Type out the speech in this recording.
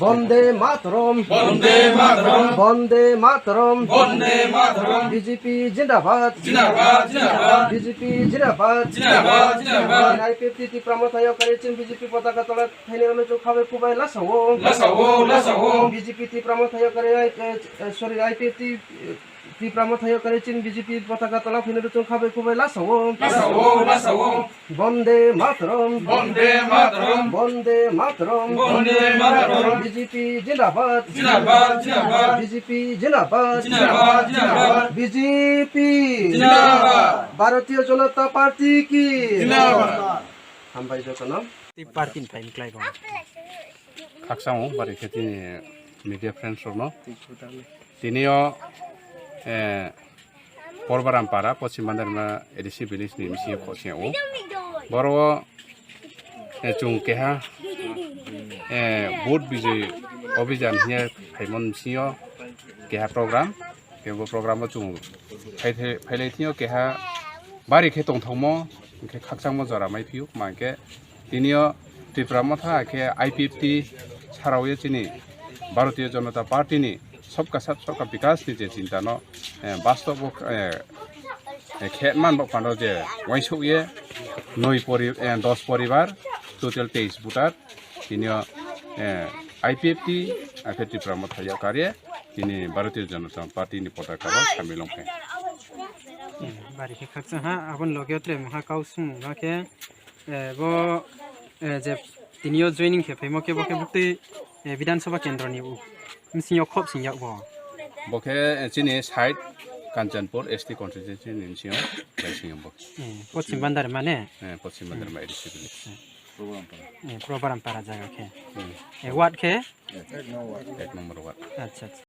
বন্দে মাতরম বন্দে মাতরম বন্দে মাতরম বন্দে মাতরম BJP জিন্দাবাদ জিন্দাবাদ জিন্দাবাদ বিজেপি জিন্দাবাদ জিন্দাবাদ জিন্দাবাদ আইপিএফটি ত্রিপ্রামথায় করেছেন বিজেপি পতাকা তলা থাইনে অনুচুক খাবে খুবাই লাসাও লাসাও লাসাও বিজেপি ত্রিপ্রামথায় করে সরি আইপিএফটি ত্রিপ্রামথায় করেছেন বিজেপি পতাকা তলা থাইনে অনুচুক খাবে খুবাই লাসাও লাসাও লাসাও বন্দে মাতরম বন্দে মাতরম বন্দে মাতরম বন্দে মাতরম বিজেপি জিন্দাবাদ জিন্দাবাদ জিন্দাবাদ বিজেপি জিন্দাবাদ জিন্দাবাদ জিন্দাবাদ বিজেপি জিন্দাবাদ ভারতীয় জনতা পার্টি কি জিন্দাবাদ হামবাই যতনা Parkin pain klai bang. kaksango bari kheti media friends no tinio porbaram para pochim bandarma edisi bilis ni misi khoseo boro chung keha board bijay অভিযান হিয়া ফাইমন সিও কেহা প্রোগ্রাম কেবো প্রোগ্রাম chung ফাইলে Theo কেহা বারি খে tongthongmo ke khakchangmo jora mai phiu mangke তিনিও ত্রিপুরামথা কে IPFT ছাড়াও চিনি ভারতীয় জনতা পার্টিনি সবকা সাথ সবকা বিকাশ নি যে চিন্তা ন বাস্তব খেতমান বকানো যে ওয়াইসুয়ে 10 পরিবার টোটাল 23 ভোটার তিনিও আইপিএফটি আকে ত্রিপুরামথা ইয়াকারে তিনি ভারতীয় জনতা পার্টিনি পতাকা সামিল লংখে Bari ke khaksa ha abon logyo tre mha kausung ha ke bo je tinio joining ke phemo ke boke bukti Bidhan Sabha kendra ni bu msinyo khop sing yak bo বকে চিনি side Kanchanpur ST constituency নিনসিও বাইসিং বক Pochim bandar mane পশ্চিম বন্দর ADC বিলি program para jaga ke wat ke 1 number ward acha